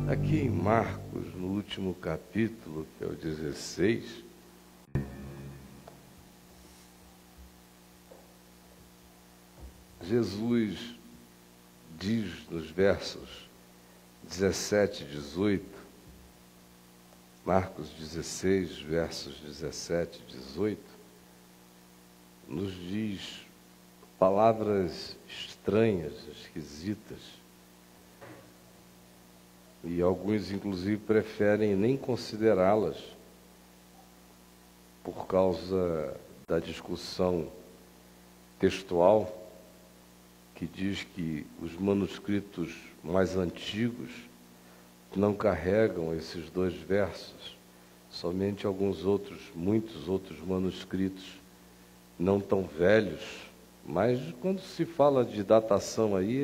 Aqui em Marcos, no último capítulo, que é o 16, Jesus diz nos versos 17 e 18, Marcos 16, versos 17 e 18, nos diz palavras estranhas, esquisitas, e alguns, inclusive, preferem nem considerá-las por causa da discussão textual, que diz que os manuscritos mais antigos não carregam esses dois versos, somente alguns outros, muitos outros manuscritos não tão velhos, mas quando se fala de datação aí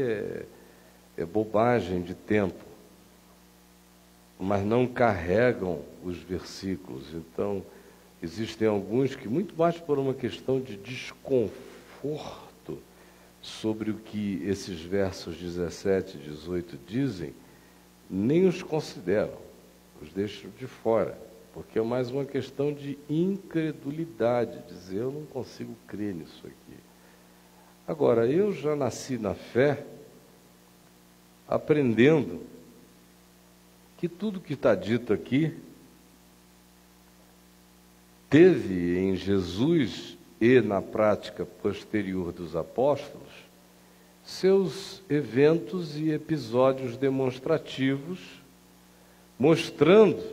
é bobagem de tempo, mas não carregam os versículos. Então, existem alguns que, muito mais por uma questão de desconforto sobre o que esses versos 17 e 18 dizem, nem os consideram, os deixam de fora, porque é mais uma questão de incredulidade, dizer, eu não consigo crer nisso aqui. Agora, eu já nasci na fé, aprendendo que tudo que está dito aqui teve em Jesus e na prática posterior dos apóstolos seus eventos e episódios demonstrativos, mostrando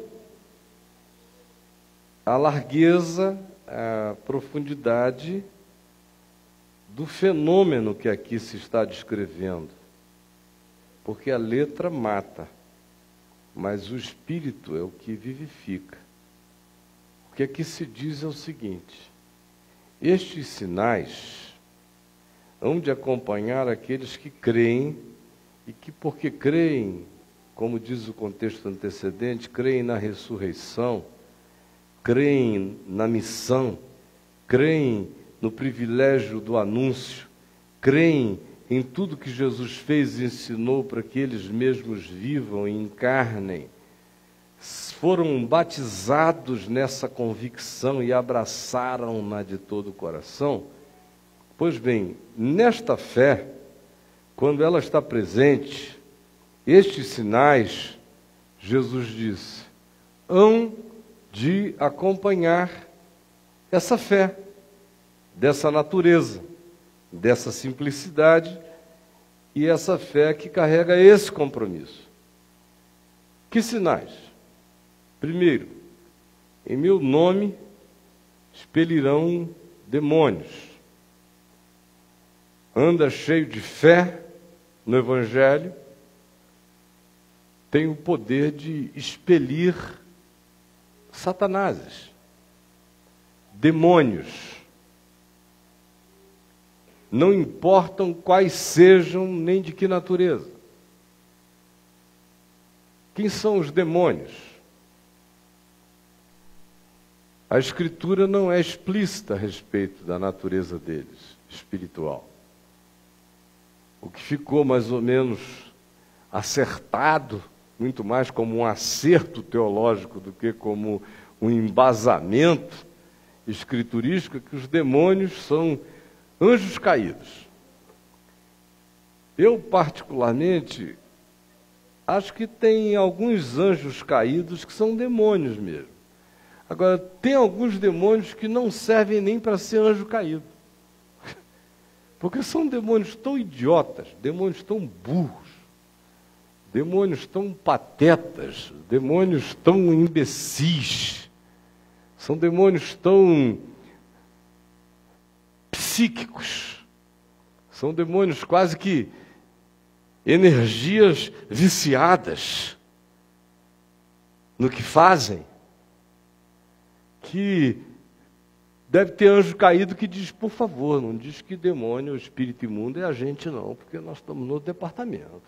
a largueza, a profundidade do fenômeno que aqui se está descrevendo. Porque a letra mata, mas o Espírito é o que vivifica. O que aqui se diz é o seguinte: estes sinais hão de acompanhar aqueles que creem, e que, porque creem, como diz o contexto antecedente, creem na ressurreição, creem na missão, creem no privilégio do anúncio, creem em tudo que Jesus fez e ensinou para que eles mesmos vivam e encarnem, foram batizados nessa convicção e abraçaram-na de todo o coração. Pois bem, nesta fé, quando ela está presente, estes sinais, Jesus disse, hão de acompanhar essa fé, dessa natureza, dessa simplicidade e essa fé que carrega esse compromisso. Que sinais? Primeiro, em meu nome expelirão demônios. Anda cheio de fé no Evangelho, tem o poder de expelir satanases, demônios. Não importam quais sejam, nem de que natureza. Quem são os demônios? A Escritura não é explícita a respeito da natureza deles, espiritual. O que ficou mais ou menos acertado, muito mais como um acerto teológico do que como um embasamento escriturístico, é que os demônios são anjos caídos. Eu, particularmente, acho que tem alguns anjos caídos que são demônios mesmo. Agora, tem alguns demônios que não servem nem para ser anjo caído. Porque são demônios tão idiotas, demônios tão burros, demônios tão patetas, demônios tão imbecis, são demônios tão psíquicos, são demônios quase que energias viciadas no que fazem, que deve ter anjo caído que diz, por favor, não diz que demônio, o espírito imundo é a gente não, porque nós estamos no departamento.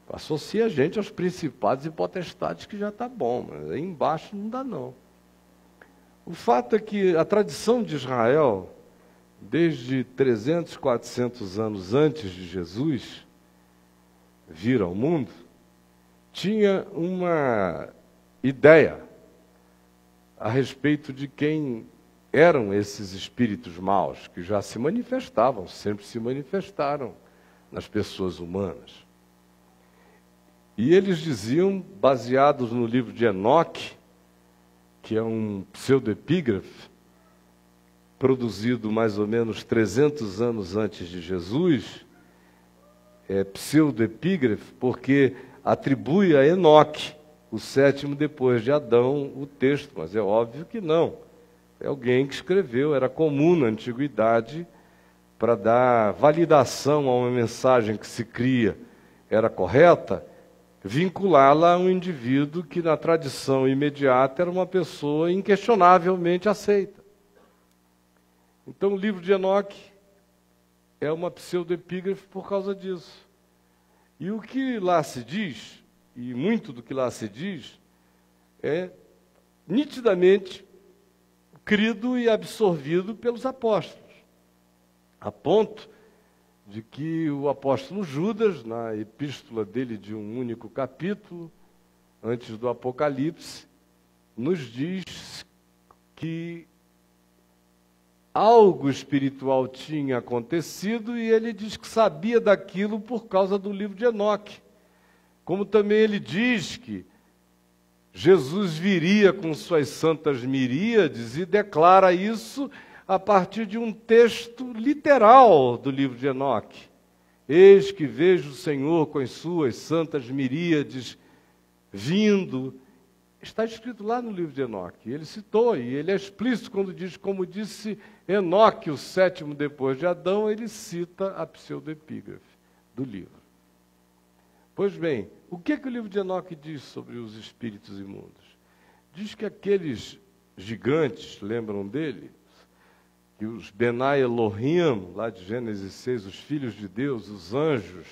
Associa a gente aos principados e potestades que já está bom, mas aí embaixo não dá não. O fato é que a tradição de Israel, desde 300, 400 anos antes de Jesus vir ao mundo, tinha uma ideia a respeito de quem eram esses espíritos maus, que já se manifestavam, sempre se manifestaram nas pessoas humanas. E eles diziam, baseados no livro de Enoque, que é um pseudoepígrafe, produzido mais ou menos 300 anos antes de Jesus, é pseudoepígrafe porque atribui a Enoque, o sétimo depois de Adão, o texto, mas é óbvio que não. É alguém que escreveu, era comum na antiguidade, para dar validação a uma mensagem que se cria era correta, vinculá-la a um indivíduo que na tradição imediata era uma pessoa inquestionavelmente aceita. Então o livro de Enoque é uma pseudoepígrafe por causa disso. E o que lá se diz, e muito do que lá se diz, é nitidamente crido e absorvido pelos apóstolos, a ponto de que o apóstolo Judas, na epístola dele de um único capítulo, antes do Apocalipse, nos diz que algo espiritual tinha acontecido e ele diz que sabia daquilo por causa do livro de Enoque. Como também ele diz que Jesus viria com suas santas miríades e declara isso a partir de um texto literal do livro de Enoque. Eis que vejo o Senhor com as suas santas miríades vindo. Está escrito lá no livro de Enoque. Ele citou, e ele é explícito quando diz, como disse Enoque, o sétimo depois de Adão, ele cita a pseudoepígrafe do livro. Pois bem, o que o livro de Enoque diz sobre os espíritos imundos? Diz que aqueles gigantes, lembram dele? Que os Benai Elohim, lá de Gênesis 6, os filhos de Deus, os anjos,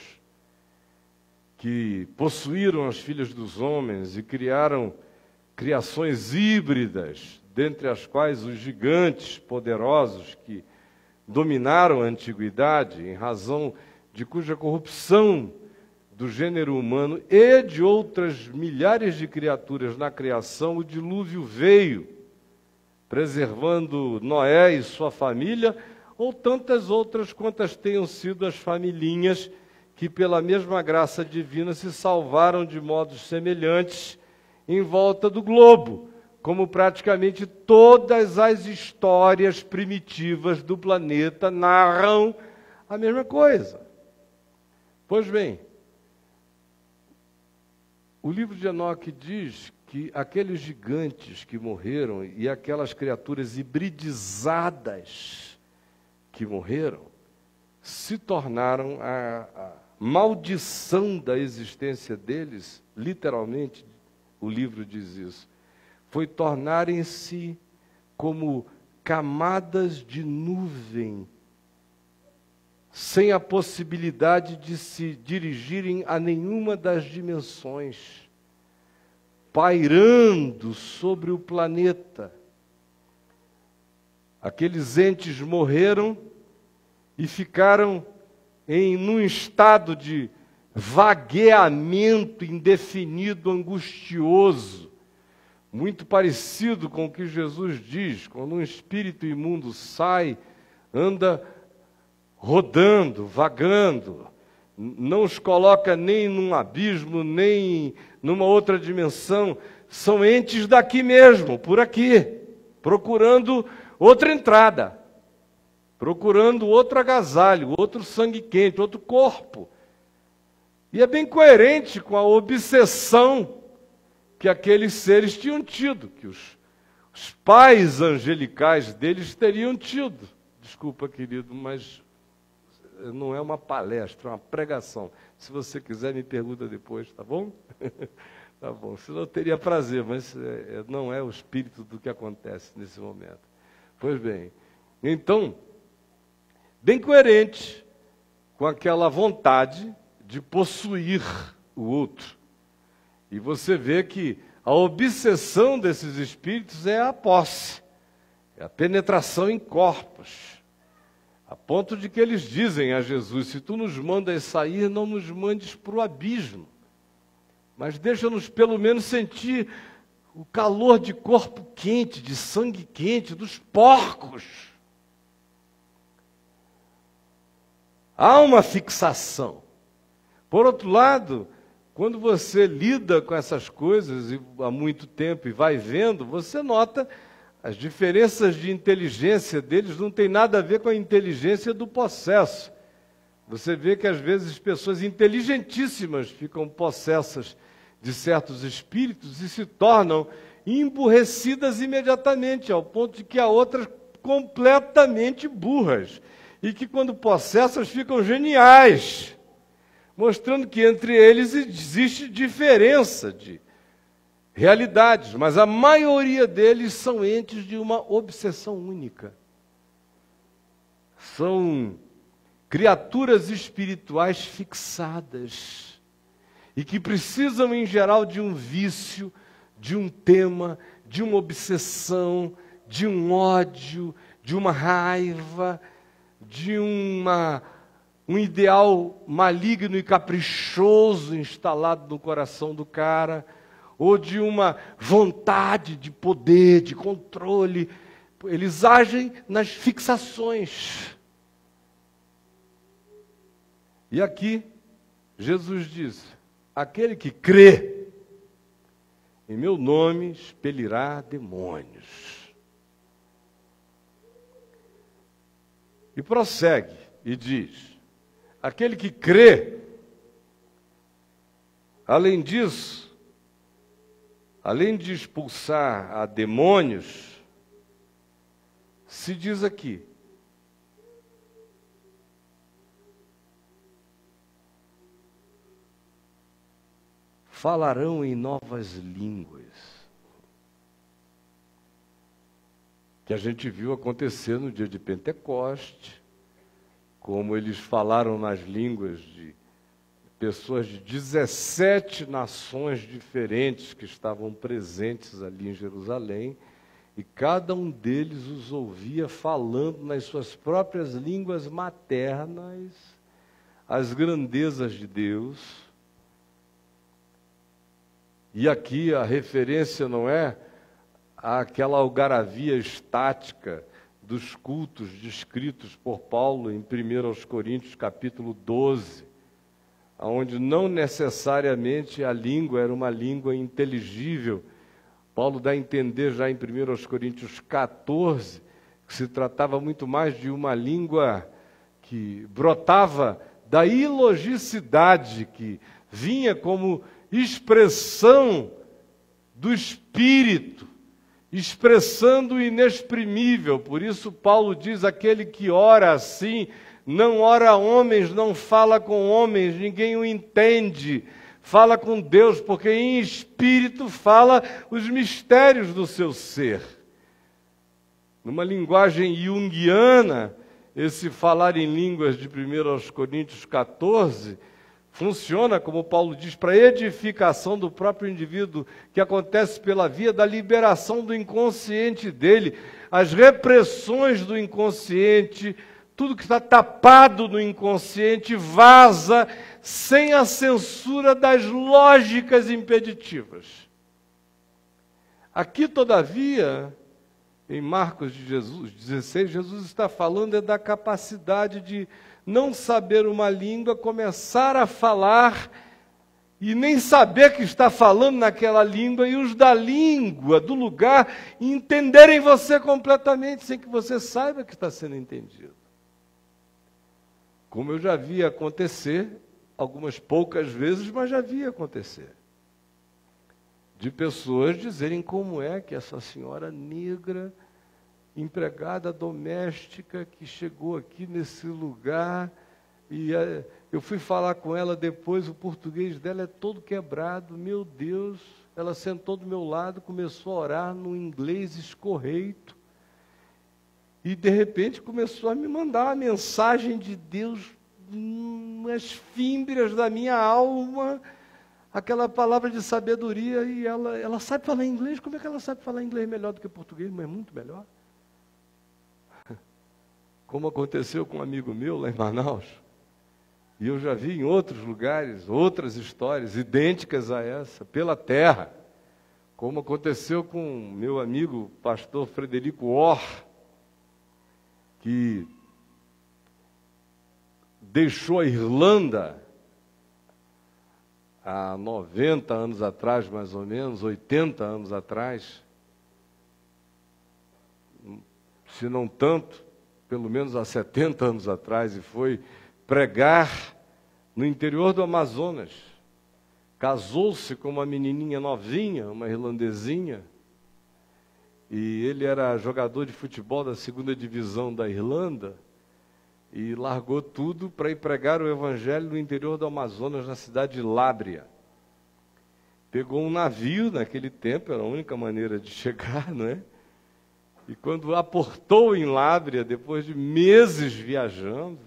que possuíram as filhas dos homens e criaram criações híbridas, dentre as quais os gigantes poderosos que dominaram a antiguidade, em razão de cuja corrupção do gênero humano e de outras milhares de criaturas na criação, o dilúvio veio, preservando Noé e sua família, ou tantas outras quantas tenham sido as familhinhas que, pela mesma graça divina, se salvaram de modos semelhantes em volta do globo, como praticamente todas as histórias primitivas do planeta narram a mesma coisa. Pois bem, o livro de Enoque diz que aqueles gigantes que morreram e aquelas criaturas hibridizadas que morreram se tornaram a maldição da existência deles, literalmente, o livro diz isso, foi tornarem-se como camadas de nuvem, sem a possibilidade de se dirigirem a nenhuma das dimensões, pairando sobre o planeta. Aqueles entes morreram e ficaram num estado de vagueamento indefinido, angustioso, muito parecido com o que Jesus diz, quando um espírito imundo sai, anda rodando, vagando, não os coloca nem num abismo, nem numa outra dimensão, são entes daqui mesmo, por aqui, procurando outra entrada, procurando outro agasalho, outro sangue quente, outro corpo. E é bem coerente com a obsessão que aqueles seres tinham tido, que os pais angelicais deles teriam tido. Desculpa, querido, mas não é uma palestra, é uma pregação. Se você quiser, me pergunta depois, tá bom? Tá bom, senão eu teria prazer, mas não é o espírito do que acontece nesse momento. Pois bem, então, bem coerente com aquela vontade de possuir o outro. E você vê que a obsessão desses espíritos é a posse, é a penetração em corpos, a ponto de que eles dizem a Jesus, se tu nos mandas sair, não nos mandes para o abismo. mas deixa-nos pelo menos sentir o calor de corpo quente, de sangue quente, dos porcos. Há uma fixação. Por outro lado, quando você lida com essas coisas há muito tempo e vai vendo, você nota as diferenças de inteligência deles não tem nada a ver com a inteligência do possesso. Você vê que às vezes pessoas inteligentíssimas ficam possessas de certos espíritos e se tornam emburrecidas imediatamente, ao ponto de que há outras completamente burras e que quando possessas ficam geniais, mostrando que entre eles existe diferença de realidades, mas a maioria deles são entes de uma obsessão única. São criaturas espirituais fixadas e que precisam, em geral, de um vício, de um tema, de uma obsessão, de um ódio, de uma raiva, de um ideal maligno e caprichoso instalado no coração do cara, ou de uma vontade de poder, de controle. Eles agem nas fixações. E aqui, Jesus diz: aquele que crê em meu nome expelirá demônios. E prossegue e diz: aquele que crê, além disso, além de expulsar a demônios, se diz aqui, falarão em novas línguas. Que a gente viu acontecer no dia de Pentecoste, como eles falaram nas línguas de pessoas de 17 nações diferentes que estavam presentes ali em Jerusalém, e cada um deles os ouvia falando nas suas próprias línguas maternas as grandezas de Deus. E aqui a referência não é àquela algaravia estática dos cultos descritos por Paulo em 1 Coríntios capítulo 12, onde não necessariamente a língua era uma língua inteligível. Paulo dá a entender já em 1 Coríntios 14 que se tratava muito mais de uma língua que brotava da ilogicidade, que vinha como expressão do Espírito, expressando o inexprimível. Por isso Paulo diz: aquele que ora assim, não ora a homens, não fala com homens, ninguém o entende, fala com Deus, porque em espírito fala os mistérios do seu ser. Numa linguagem junguiana, esse falar em línguas de 1 Coríntios 14 funciona, como Paulo diz, para a edificação do próprio indivíduo, que acontece pela via da liberação do inconsciente dele, as repressões do inconsciente, tudo que está tapado no inconsciente vaza sem a censura das lógicas impeditivas. Aqui, todavia, em Marcos de Jesus 16, Jesus está falando da capacidade de não saber uma língua, começar a falar e nem saber que está falando naquela língua, e os da língua, do lugar, entenderem você completamente, sem que você saiba que está sendo entendido. Como eu já vi acontecer, algumas poucas vezes, mas já vi acontecer. De pessoas dizerem como é que essa senhora negra, empregada doméstica, que chegou aqui nesse lugar, e eu fui falar com ela depois, o português dela é todo quebrado, meu Deus, ela sentou do meu lado, começou a orar no inglês escorreito, e de repente começou a me mandar a mensagem de Deus nas fímbrias da minha alma, aquela palavra de sabedoria, e ela sabe falar inglês. Como é que ela sabe falar inglês melhor do que português? Mas é muito melhor. Como aconteceu com um amigo meu lá em Manaus, E eu já vi em outros lugares, outras histórias idênticas a essa, pela terra, como aconteceu com meu amigo pastor Frederico Orr, que deixou a Irlanda há 90 anos atrás, mais ou menos, 80 anos atrás, se não tanto, pelo menos há 70 anos atrás, e foi pregar no interior do Amazonas. Casou-se com uma menininha novinha, uma irlandesinha, e ele era jogador de futebol da segunda divisão da Irlanda, e largou tudo para ir pregar o evangelho no interior do Amazonas, na cidade de Lábrea. Pegou um navio, naquele tempo, era a única maneira de chegar, não é? E quando aportou em Lábrea, depois de meses viajando,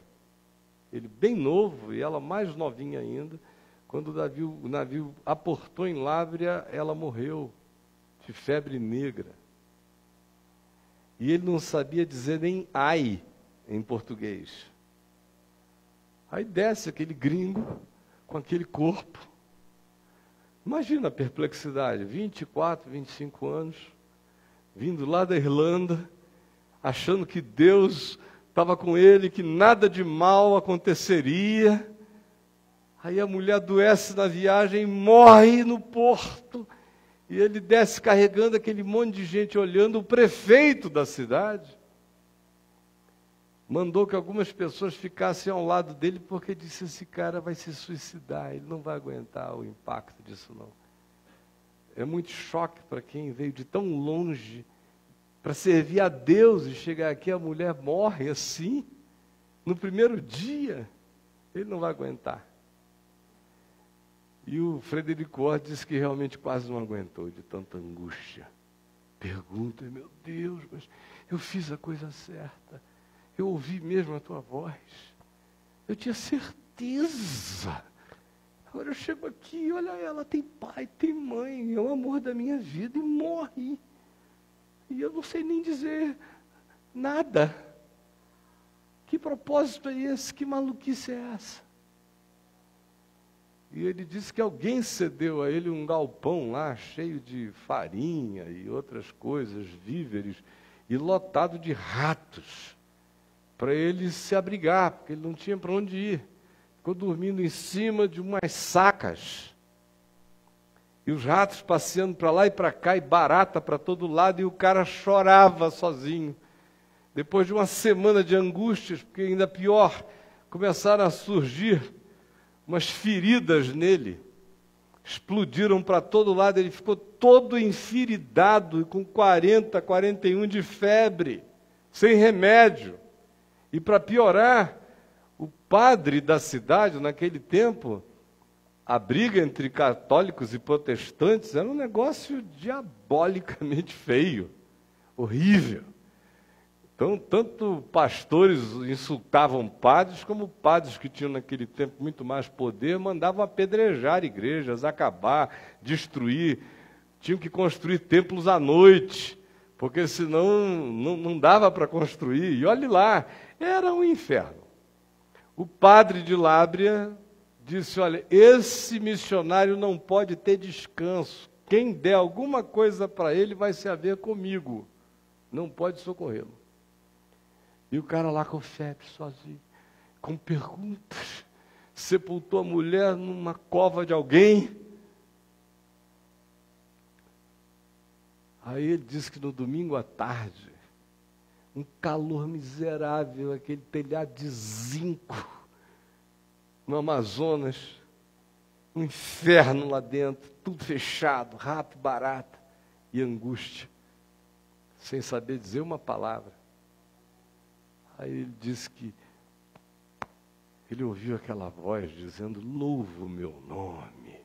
ele bem novo e ela mais novinha ainda, quando o navio aportou em Lábrea, ela morreu de febre negra. E ele não sabia dizer nem ai em português. Aí desce aquele gringo com aquele corpo. Imagina a perplexidade, 24, 25 anos, vindo lá da Irlanda, achando que Deus estava com ele, que nada de mal aconteceria. Aí a mulher adoece na viagem, morre no porto, e ele desce carregando aquele monte de gente olhando. O prefeito da cidade mandou que algumas pessoas ficassem ao lado dele, porque disse: esse cara vai se suicidar, ele não vai aguentar o impacto disso não. É muito choque para quem veio de tão longe para servir a Deus e chegar aqui, a mulher morre assim, no primeiro dia, ele não vai aguentar. E o Frederico Orr disse que realmente quase não aguentou de tanta angústia. Pergunta: meu Deus, mas eu fiz a coisa certa, eu ouvi mesmo a tua voz, eu tinha certeza. Agora eu chego aqui, olha, ela tem pai, tem mãe, é o amor da minha vida, e morre. E eu não sei nem dizer nada. Que propósito é esse? Que maluquice é essa? E ele disse que alguém cedeu a ele um galpão lá, cheio de farinha e outras coisas, víveres, e lotado de ratos, para ele se abrigar, porque ele não tinha para onde ir. Ficou dormindo em cima de umas sacas. E os ratos passeando para lá e para cá, e barata para todo lado, e o cara chorava sozinho. Depois de uma semana de angústias, porque ainda pior, começaram a surgir umas feridas nele. Explodiram para todo lado, ele ficou todo enfiridado, com 40, 41 de febre, sem remédio. E para piorar, o padre da cidade, naquele tempo, a briga entre católicos e protestantes era um negócio diabolicamente feio, horrível. Então, tanto pastores insultavam padres, como padres que tinham naquele tempo muito mais poder, mandavam apedrejar igrejas, acabar, destruir. Tinham que construir templos à noite, porque senão não dava para construir. E olhe lá, era um inferno. O padre de Lábrea disse: olha, esse missionário não pode ter descanso. Quem der alguma coisa para ele vai se haver comigo. Não pode socorrê-lo. E o cara lá com febre, sozinho, com perguntas. Sepultou a mulher numa cova de alguém. Aí ele disse que no domingo à tarde, um calor miserável, aquele telhado de zinco, no Amazonas, um inferno lá dentro, tudo fechado, rato, barata e angústia, sem saber dizer uma palavra. Aí ele disse que ele ouviu aquela voz dizendo: louva o meu nome.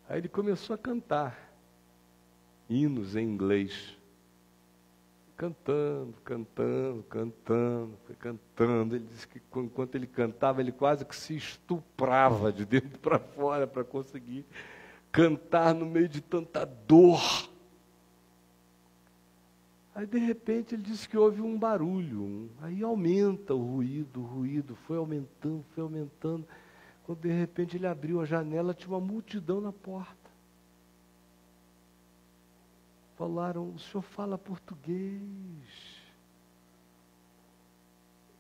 Aí ele começou a cantar hinos em inglês. Cantando, cantando, cantando, foi cantando. Ele disse que enquanto ele cantava, ele quase que se estuprava de dentro para fora para conseguir cantar no meio de tanta dor. Aí, de repente, ele disse que houve um barulho. Aí aumenta o ruído, foi aumentando, foi aumentando. Quando, de repente, ele abriu a janela, tinha uma multidão na porta. Falaram, o senhor fala português.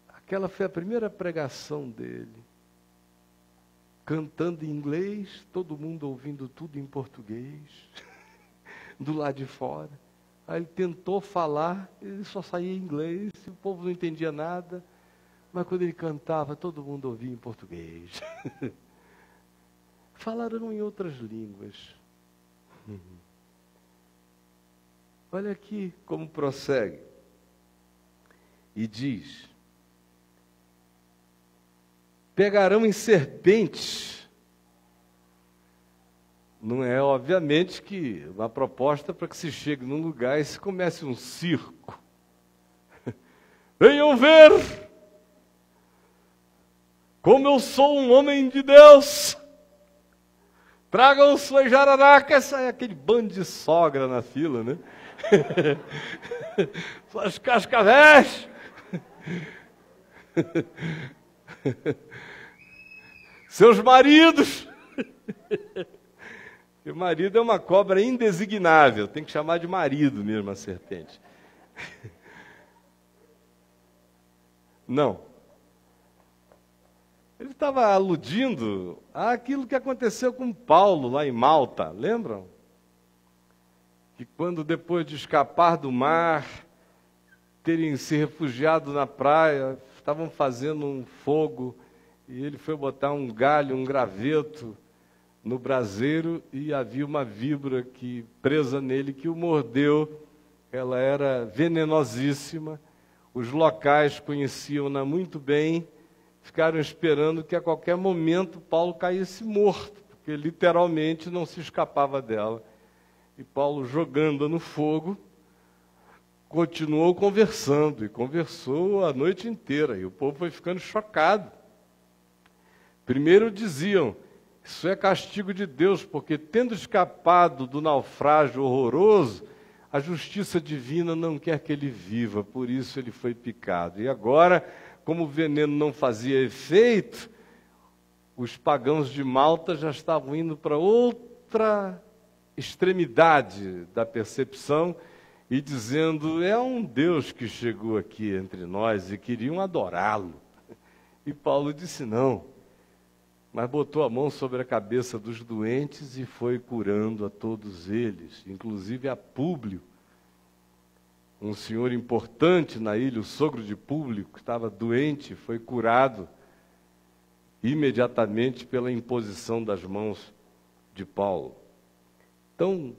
Aquela foi a primeira pregação dele. Cantando em inglês, todo mundo ouvindo tudo em português. Do lado de fora. Aí ele tentou falar, ele só saía em inglês, o povo não entendia nada. Mas quando ele cantava, todo mundo ouvia em português. Falaram em outras línguas. Olha aqui como prossegue. E diz: pegarão em serpentes. Não é, obviamente, que uma proposta para que se chegue num lugar e se comece um circo. Venham ver como eu sou um homem de Deus. Tragam suas jararacas. Sai aquele bando de sogra na fila, né? Suas cascavéis. Seus maridos. E o marido é uma cobra indesignável, tem que chamar de marido mesmo a serpente. Não. Ele estava aludindo àquilo que aconteceu com Paulo lá em Malta, lembram? Que quando depois de escapar do mar, terem se refugiado na praia, estavam fazendo um fogo, e ele foi botar um galho, um graveto, no braseiro, e havia uma víbora presa nele que o mordeu. Ela era venenosíssima. Os locais conheciam-na muito bem, ficaram esperando que a qualquer momento Paulo caísse morto, porque literalmente não se escapava dela. E Paulo, jogando no fogo, continuou conversando, e conversou a noite inteira, e o povo foi ficando chocado. Primeiro diziam: isso é castigo de Deus, porque tendo escapado do naufrágio horroroso, a justiça divina não quer que ele viva, por isso ele foi picado. E agora, como o veneno não fazia efeito, os pagãos de Malta já estavam indo para outra extremidade da percepção e dizendo: é um Deus que chegou aqui entre nós, e queriam adorá-lo. E Paulo disse não. Mas botou a mão sobre a cabeça dos doentes e foi curando a todos eles, inclusive a Públio, um senhor importante na ilha, o sogro de Públio, que estava doente, foi curado imediatamente pela imposição das mãos de Paulo. Então,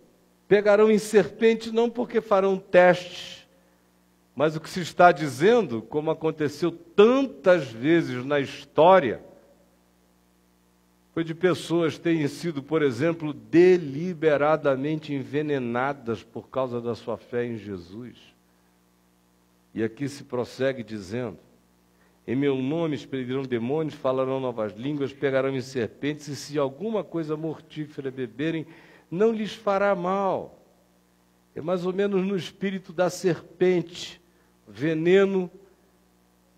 pegarão em serpente não porque farão testes, mas o que se está dizendo, como aconteceu tantas vezes na história, foi de pessoas terem sido, por exemplo, deliberadamente envenenadas por causa da sua fé em Jesus. E aqui se prossegue dizendo: em meu nome expedirão demônios, falarão novas línguas, pegarão em serpentes, e se alguma coisa mortífera beberem, não lhes fará mal. É mais ou menos no espírito da serpente. Veneno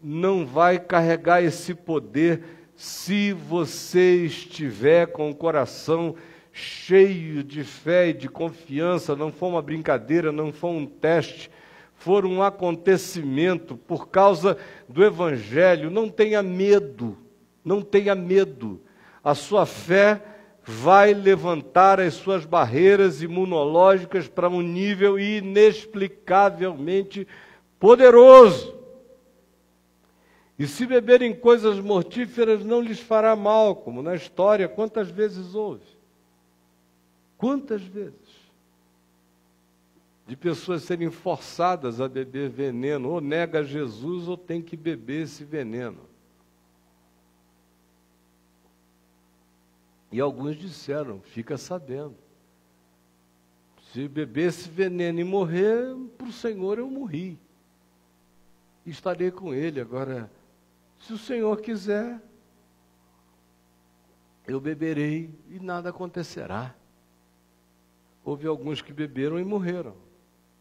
não vai carregar esse poder se você estiver com o coração cheio de fé e de confiança. Não foi uma brincadeira, não foi um teste, for um acontecimento por causa do Evangelho. Não tenha medo, não tenha medo. A sua fé vai levantar as suas barreiras imunológicas para um nível inexplicavelmente poderoso. E se beberem coisas mortíferas, não lhes fará mal, como na história, quantas vezes houve? Quantas vezes? De pessoas serem forçadas a beber veneno, ou nega Jesus, ou tem que beber esse veneno. E alguns disseram: fica sabendo, se beber esse veneno e morrer, para o Senhor eu morri. Estarei com Ele. Agora, se o Senhor quiser, eu beberei e nada acontecerá. Houve alguns que beberam e morreram.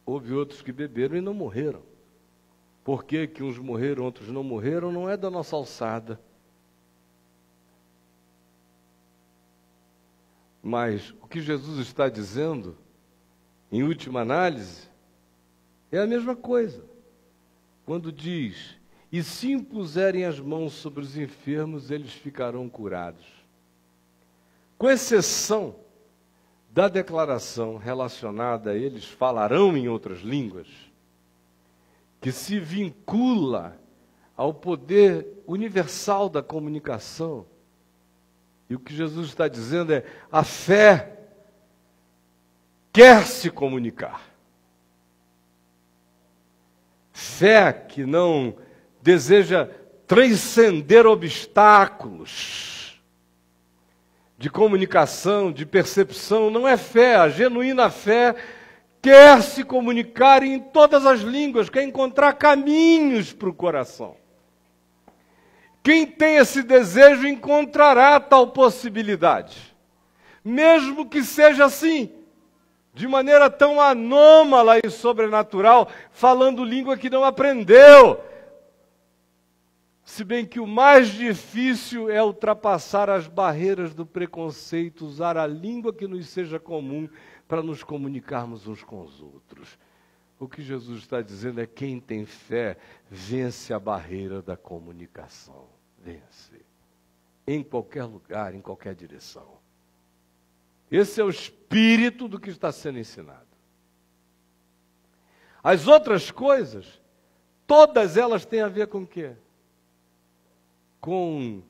houve outros que beberam e não morreram. Por que que uns morreram, outros não morreram? Não é da nossa alçada. Mas o que Jesus está dizendo, em última análise, é a mesma coisa. Quando diz, e se impuserem as mãos sobre os enfermos, eles ficarão curados. Com exceção da declaração relacionada a eles falarão em outras línguas, que se vincula ao poder universal da comunicação. E o que Jesus está dizendo é, a fé quer se comunicar. Fé que não deseja transcender obstáculos de comunicação, de percepção, não é fé. A genuína fé quer se comunicar em todas as línguas, quer encontrar caminhos para o coração. Quem tem esse desejo encontrará tal possibilidade, mesmo que seja assim, de maneira tão anômala e sobrenatural, falando língua que não aprendeu. Se bem que o mais difícil é ultrapassar as barreiras do preconceito, usar a língua que nos seja comum para nos comunicarmos uns com os outros. O que Jesus está dizendo é: quem tem fé vence a barreira da comunicação. Vence. Em qualquer lugar, em qualquer direção. Esse é o espírito do que está sendo ensinado. As outras coisas, todas elas têm a ver com o quê? Com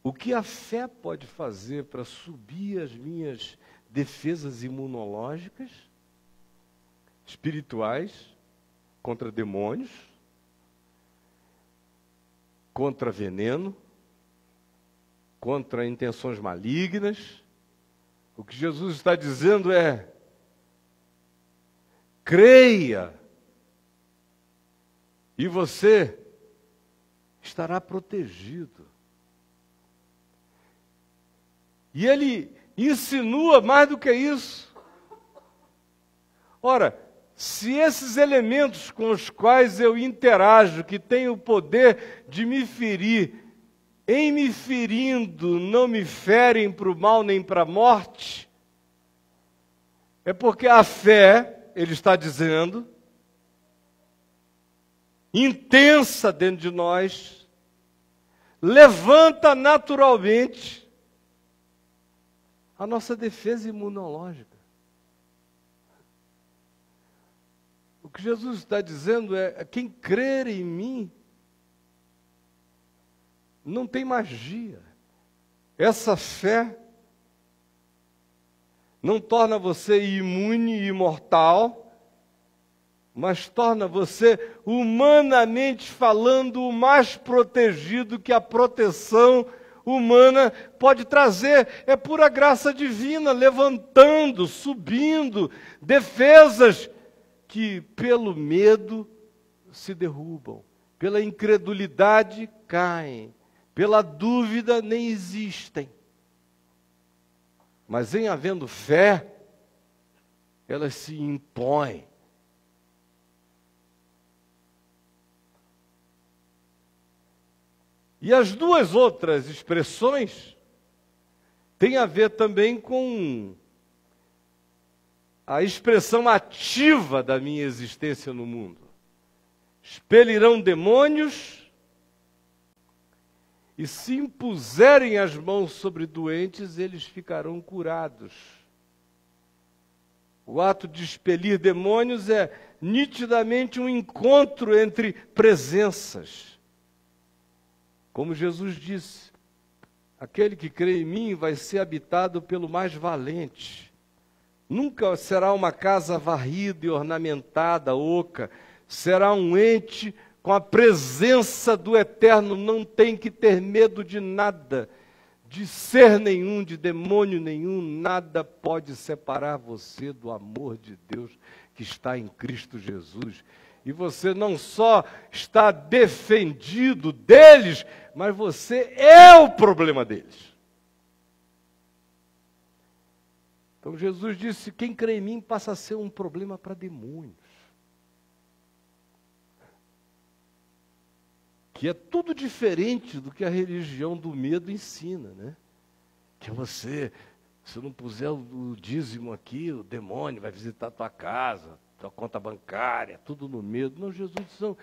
o que a fé pode fazer para subir as minhas defesas imunológicas, espirituais, contra demônios, contra veneno, contra intenções malignas. O que Jesus está dizendo é: creia, e você estará protegido. E ele insinua mais do que isso. Ora, se esses elementos com os quais eu interajo, que têm o poder de me ferir, em me ferindo, não me ferem para o mal nem para a morte, é porque a fé, ele está dizendo, intensa dentro de nós, levanta naturalmente a nossa defesa imunológica. O que Jesus está dizendo é: quem crer em mim não tem magia. Essa fé não torna você imune e imortal, mas torna você, humanamente falando, o mais protegido que a proteção humana pode trazer. É pura graça divina, levantando, subindo, defesas que pelo medo se derrubam, pela incredulidade caem, pela dúvida nem existem. Mas em havendo fé, elas se impõem. E as duas outras expressões têm a ver também com a expressão ativa da minha existência no mundo. Expelirão demônios, e se impuserem as mãos sobre doentes, eles ficarão curados. O ato de expelir demônios é nitidamente um encontro entre presenças. Como Jesus disse, aquele que crê em mim vai ser habitado pelo mais valente. Nunca será uma casa varrida e ornamentada, oca. Será um ente com a presença do Eterno. Não tem que ter medo de nada, de ser nenhum, de demônio nenhum. Nada pode separar você do amor de Deus que está em Cristo Jesus. E você não só está defendido deles, mas você é o problema deles. Então Jesus disse, quem crê em mim passa a ser um problema para demônios. Que é tudo diferente do que a religião do medo ensina, né? Que você, se não puser o dízimo aqui, o demônio vai visitar a tua casa, tua conta bancária, tudo no medo. Não, Jesus disse, não,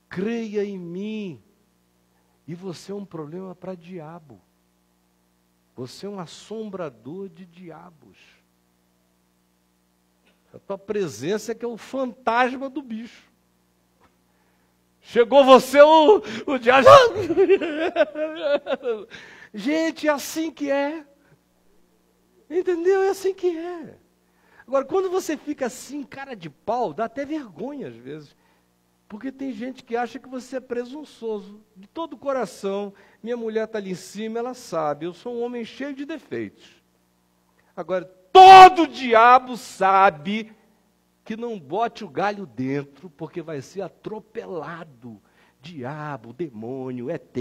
creia em mim. E você é um problema para diabo. Você é um assombrador de diabos. A tua presença é que é o fantasma do bicho. Chegou você, o diabo. Gente, é assim que é. Entendeu? É assim que é. Agora, quando você fica assim, cara de pau, dá até vergonha às vezes. Porque tem gente que acha que você é presunçoso. De todo o coração, minha mulher está ali em cima, ela sabe, eu sou um homem cheio de defeitos. Agora, todo diabo sabe que não bote o galho dentro, porque vai ser atropelado. Diabo, demônio, ET,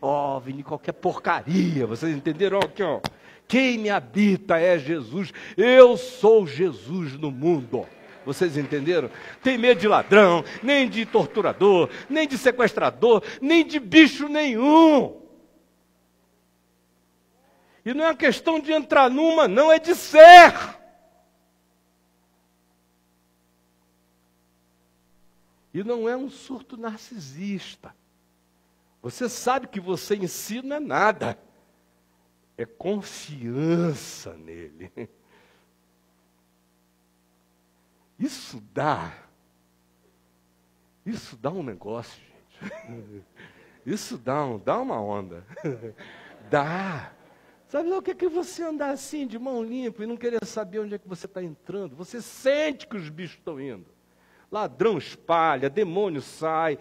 OVNI, qualquer porcaria. Vocês entenderam? Aqui, ó. Quem me habita é Jesus. Eu sou Jesus no mundo. Vocês entenderam? Tem medo de ladrão, nem de torturador, nem de sequestrador, nem de bicho nenhum. E não é uma questão de entrar numa, não, é de ser. E não é um surto narcisista. Você sabe que você em si não é nada. É confiança nele. Isso dá um negócio, gente. Isso dá uma onda. Dá. Sabe lá o que é que você andar assim, de mão limpa, e não querer saber onde é que você está entrando? Você sente que os bichos estão indo. Ladrão espalha, demônio sai.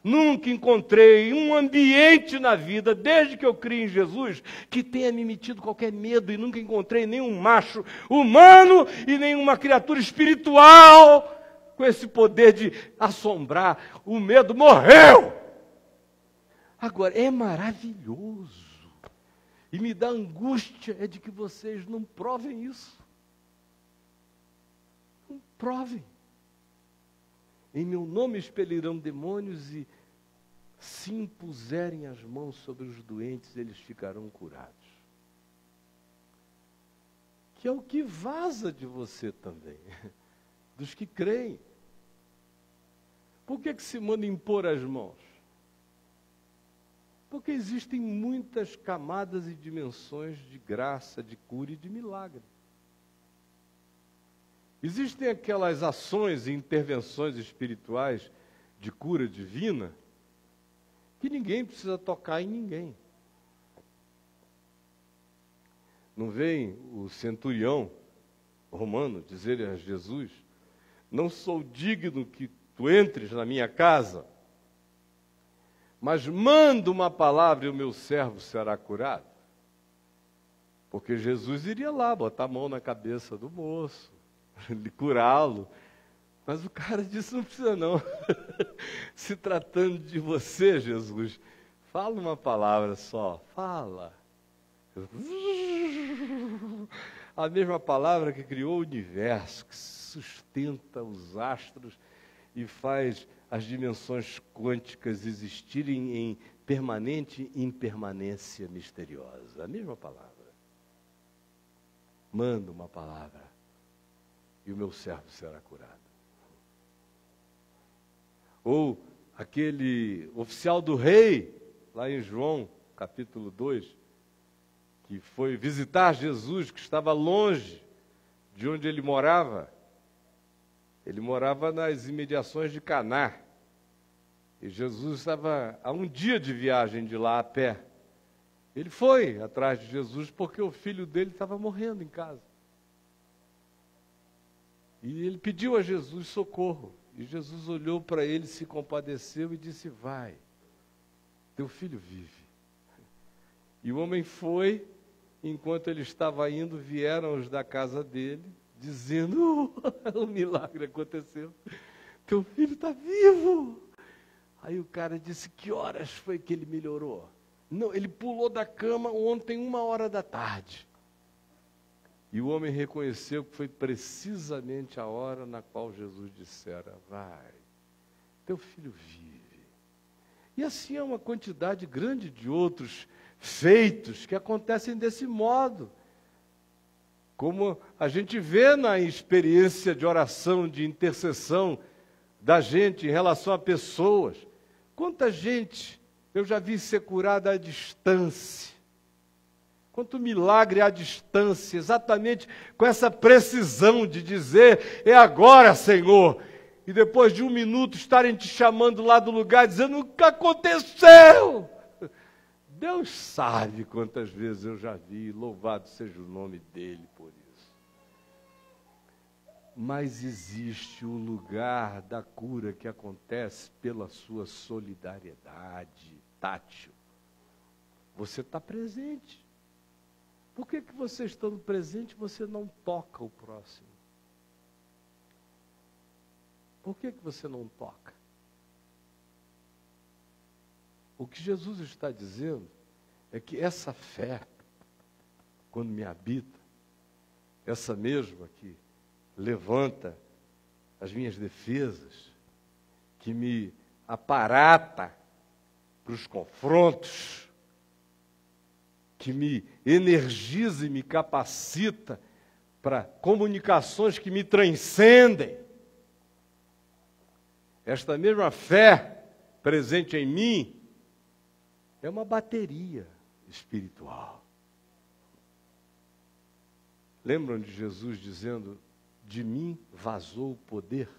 Nunca encontrei um ambiente na vida, desde que eu criei em Jesus, que tenha me metido qualquer medo, e nunca encontrei nenhum macho humano e nenhuma criatura espiritual com esse poder de assombrar. O medo morreu. Agora, é maravilhoso. E me dá angústia é de que vocês não provem isso. Não provem. Em meu nome expelirão demônios e se impuserem as mãos sobre os doentes, eles ficarão curados. Que é o que vaza de você também, dos que creem. Por que se manda impor as mãos? Porque existem muitas camadas e dimensões de graça, de cura e de milagre. Existem aquelas ações e intervenções espirituais de cura divina que ninguém precisa tocar em ninguém. Não vem o centurião romano dizer a Jesus, não sou digno que tu entres na minha casa, mas manda uma palavra e o meu servo será curado. Porque Jesus iria lá, botar a mão na cabeça do moço, curá-lo. Mas o cara disse, não precisa não. Se tratando de você, Jesus, fala uma palavra só, fala. A mesma palavra que criou o universo, que sustenta os astros e faz as dimensões quânticas existirem em permanente impermanência misteriosa. A mesma palavra. Manda uma palavra e o meu servo será curado. Ou aquele oficial do rei, lá em João, capítulo 2, que foi visitar Jesus, que estava longe de onde ele morava. Ele morava nas imediações de Caná. E Jesus estava a um dia de viagem de lá a pé. Ele foi atrás de Jesus porque o filho dele estava morrendo em casa. E ele pediu a Jesus socorro. E Jesus olhou para ele, se compadeceu e disse, vai, teu filho vive. E o homem foi, enquanto ele estava indo, vieram os da casa dele, dizendo, um milagre aconteceu, teu filho está vivo. Aí o cara disse, que horas foi que ele melhorou? Não, ele pulou da cama ontem, 1h da tarde. E o homem reconheceu que foi precisamente a hora na qual Jesus dissera: vai, teu filho vive. E assim é uma quantidade grande de outros feitos que acontecem desse modo. Como a gente vê na experiência de oração, de intercessão da gente em relação a pessoas. Quanta gente eu já vi ser curada à distância. Quanto milagre à distância, exatamente com essa precisão de dizer: é agora, Senhor. E depois de um minuto estarem te chamando lá do lugar, dizendo: o que aconteceu? Deus sabe quantas vezes eu já vi, louvado seja o nome dele por isso. Mas existe o lugar da cura que acontece pela sua solidariedade tátil. Você está presente. Por que você estando presente, você não toca o próximo? Por que você não toca? O que Jesus está dizendo é que essa fé, quando me habita, essa mesma que levanta as minhas defesas, que me aparata para os confrontos, que me energiza e me capacita para comunicações que me transcendem. Esta mesma fé presente em mim é uma bateria espiritual. Lembram de Jesus dizendo: de mim vazou o poder?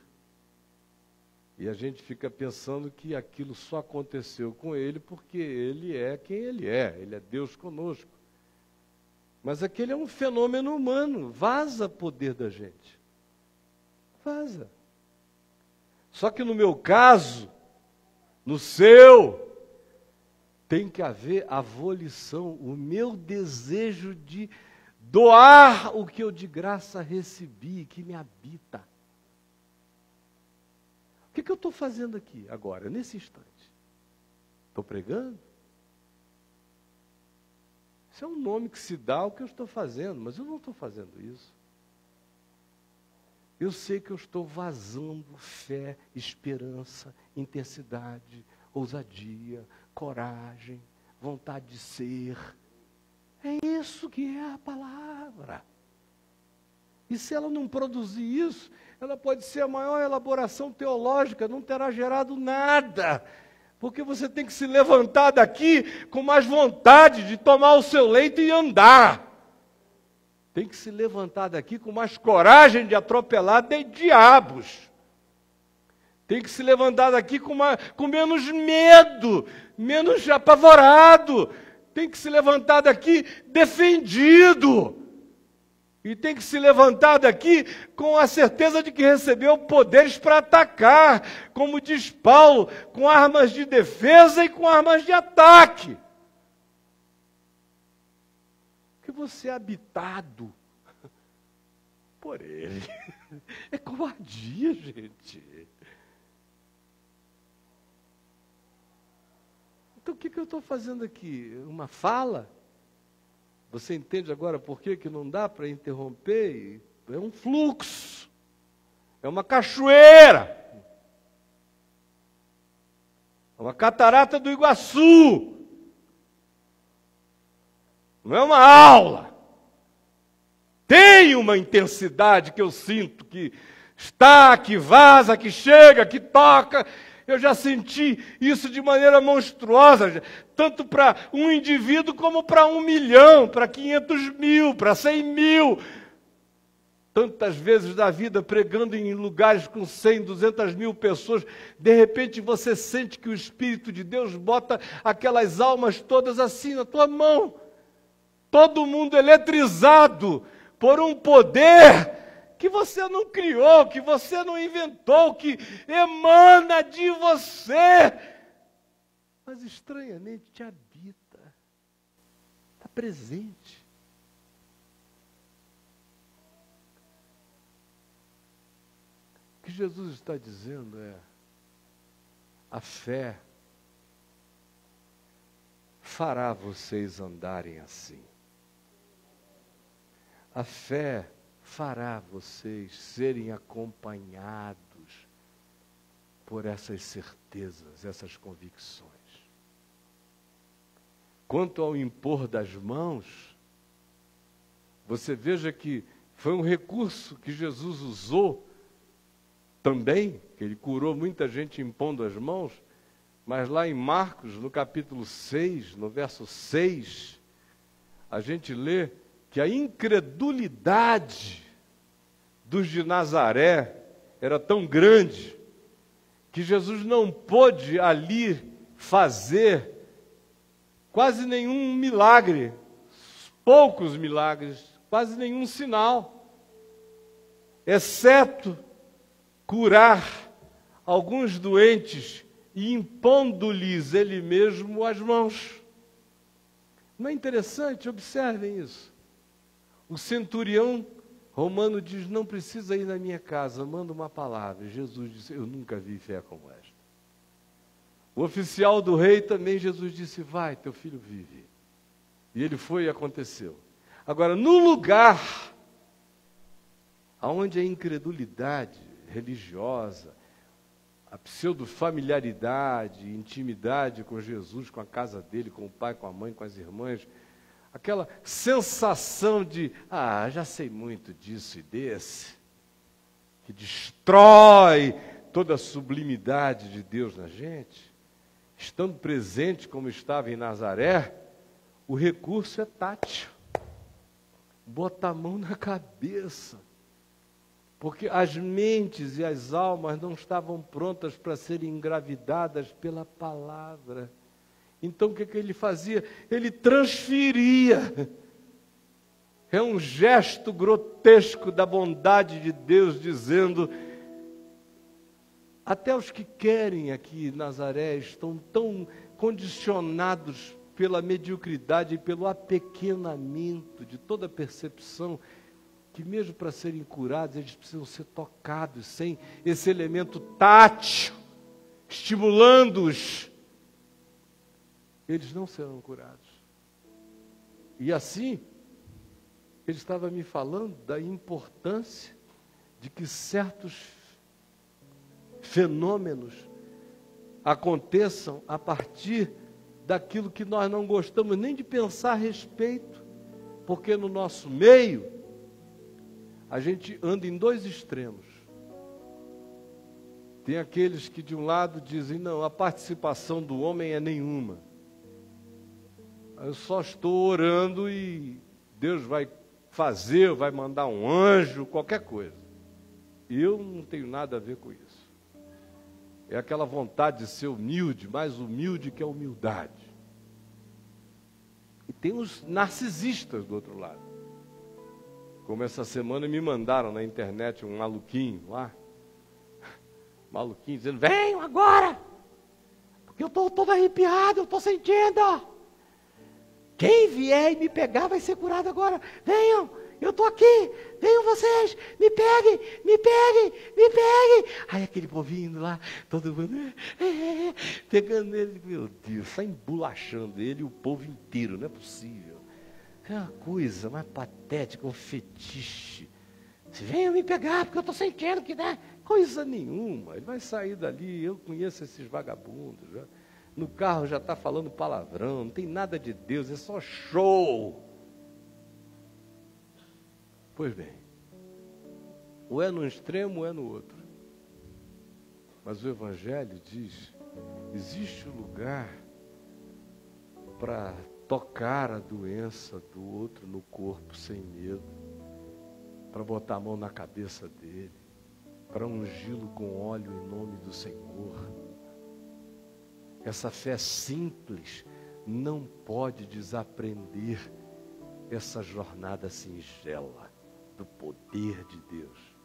E a gente fica pensando que aquilo só aconteceu com ele porque ele é quem ele é Deus conosco. Mas aquele é um fenômeno humano, vaza poder da gente. Vaza. Só que no meu caso, no seu, tem que haver a volição, o meu desejo de doar o que eu de graça recebi, que me habita. O que eu estou fazendo aqui agora, nesse instante? Estou pregando? Isso é um nome que se dá ao que eu estou fazendo, mas eu não estou fazendo isso. Eu sei que eu estou vazando fé, esperança, intensidade, ousadia, coragem, vontade de ser. É isso que é a palavra. E se ela não produzir isso, ela pode ser a maior elaboração teológica, não terá gerado nada. Porque você tem que se levantar daqui com mais vontade de tomar o seu leito e andar. Tem que se levantar daqui com mais coragem de atropelar de diabos. Tem que se levantar daqui com menos medo, menos apavorado. Tem que se levantar daqui defendido. E tem que se levantar daqui com a certeza de que recebeu poderes para atacar, como diz Paulo, com armas de defesa e com armas de ataque. Que você é habitado por ele. É covardia, gente. Então o que eu estou fazendo aqui? Uma fala? Você entende agora por que não dá para interromper? É um fluxo. É uma cachoeira. É uma catarata do Iguaçu. Não é uma aula. Tem uma intensidade que eu sinto, que está, que vaza, que chega, que toca. Eu já senti isso de maneira monstruosa, tanto para um indivíduo como para 1 milhão, para 500 mil, para 100 mil. Tantas vezes da vida pregando em lugares com 100, 200 mil pessoas, de repente você sente que o Espírito de Deus bota aquelas almas todas assim na tua mão. Todo mundo eletrizado por um poder que você não criou, que você não inventou, que emana de você, mas estranhamente te habita, está presente. O que Jesus está dizendo é: a fé fará vocês andarem assim. A fé fará vocês serem acompanhados por essas certezas, essas convicções. Quanto ao impor das mãos, você veja que foi um recurso que Jesus usou também, que ele curou muita gente impondo as mãos, mas lá em Marcos, no capítulo 6, no verso 6, a gente lê que a incredulidade dos de Nazaré era tão grande que Jesus não pôde ali fazer quase nenhum milagre, poucos milagres, quase nenhum sinal, exceto curar alguns doentes e impondo-lhes ele mesmo as mãos. Não é interessante? Observem isso. O centurião romano diz, não precisa ir na minha casa, manda uma palavra. Jesus disse, eu nunca vi fé como esta. O oficial do rei também, Jesus disse, vai, teu filho vive. E ele foi e aconteceu. Agora, no lugar onde a incredulidade religiosa, a pseudo-familiaridade, intimidade com Jesus, com a casa dele, com o pai, com a mãe, com as irmãs, aquela sensação de, já sei muito disso e desse, que destrói toda a sublimidade de Deus na gente, estando presente como estava em Nazaré, o recurso é tátil. Bota a mão na cabeça. Porque as mentes e as almas não estavam prontas para serem engravidadas pela palavra. Então o que ele fazia? Ele transferia. É um gesto grotesco da bondade de Deus, dizendo, até os que querem aqui em Nazaré estão tão condicionados pela mediocridade e pelo apequenamento de toda percepção, que mesmo para serem curados, eles precisam ser tocados, sem esse elemento tátil, estimulando-os. Eles não serão curados. E assim, ele estava me falando da importância de que certos fenômenos aconteçam a partir daquilo que nós não gostamos nem de pensar a respeito, porque no nosso meio, a gente anda em dois extremos. Tem aqueles que de um lado dizem, não, a participação do homem é nenhuma. Eu só estou orando e Deus vai fazer, vai mandar um anjo, qualquer coisa. E eu não tenho nada a ver com isso. É aquela vontade de ser humilde, mais humilde que a humildade. E tem os narcisistas do outro lado. Como essa semana me mandaram na internet um maluquinho lá. Maluquinho dizendo, venham agora! Porque eu estou todo arrepiado, eu estou sentindo. Quem vier e me pegar vai ser curado agora. Venham, eu estou aqui, venham vocês, me peguem, me peguem, me peguem. Aí aquele povinho indo lá, todo mundo pegando ele, meu Deus, está embolachando ele e o povo inteiro, não é possível. É uma coisa mais patética, um fetiche. Se venham me pegar, porque eu estou sentindo que dá. Coisa nenhuma, ele vai sair dali, eu conheço esses vagabundos. Já. No carro já está falando palavrão, não tem nada de Deus, é só show. Pois bem, ou é num extremo ou é no outro. Mas o Evangelho diz, existe um lugar para tocar a doença do outro no corpo sem medo, para botar a mão na cabeça dele, para ungí-lo com óleo em nome do Senhor. Essa fé simples não pode desaprender essa jornada singela do poder de Deus,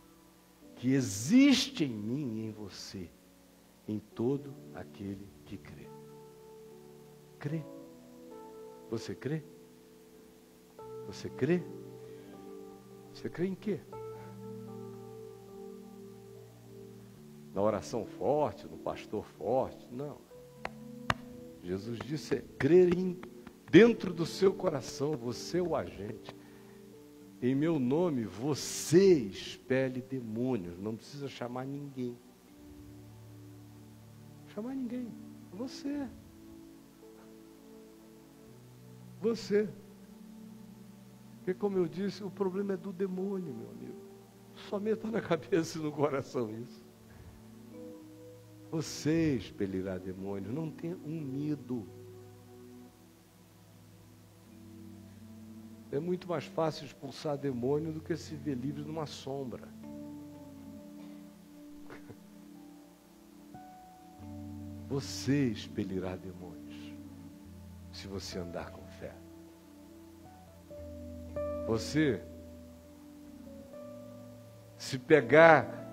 que existe em mim e em você, em todo aquele que crê. Crê. Você crê? Você crê? Você crê em quê? Na oração forte, no pastor forte? Não. Jesus disse, crer dentro do seu coração, você é o agente. em meu nome você expele demônios. Não precisa chamar ninguém. Chamar ninguém. Você. Você. Porque, como eu disse, o problema é do demônio, meu amigo. Só meta na cabeça e no coração isso. Você expelirá demônios. Não tenha um medo. É muito mais fácil expulsar demônio do que se ver livre numa sombra. Você expelirá demônios se você andar com fé. Você, se pegar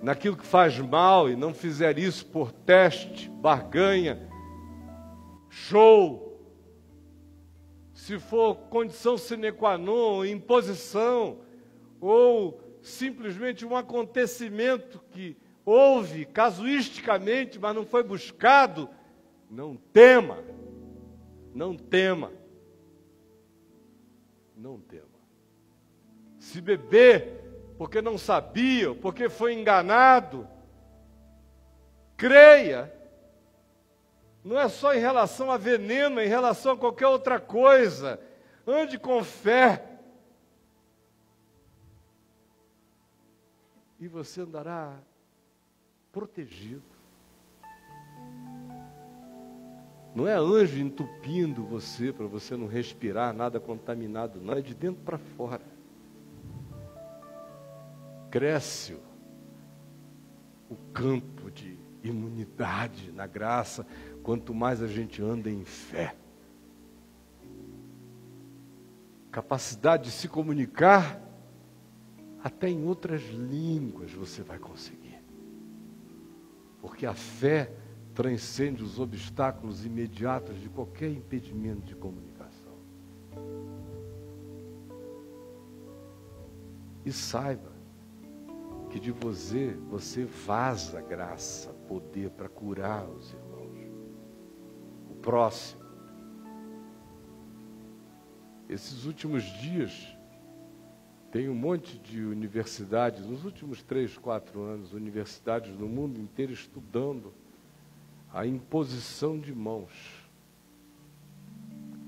naquilo que faz mal e não fizer isso por teste, barganha, show, se for condição sine qua non, imposição, ou simplesmente um acontecimento que houve casuisticamente, mas não foi buscado, não tema, não tema, não tema. Se beber porque não sabia, porque foi enganado, creia. Não é só em relação a veneno, é em relação a qualquer outra coisa. Ande com fé. E você andará protegido. Não é anjo entupindo você, para você não respirar nada contaminado, não. É de dentro para fora. Cresce o campo de imunidade na graça, quanto mais a gente anda em fé. Capacidade de se comunicar, até em outras línguas você vai conseguir. Porque a fé transcende os obstáculos imediatos de qualquer impedimento de comunicação. E saiba que de você vaza graça, poder para curar os irmãos. O próximo. Esses últimos dias, tem um monte de universidades, nos últimos 3, 4 anos, universidades no mundo inteiro estudando a imposição de mãos.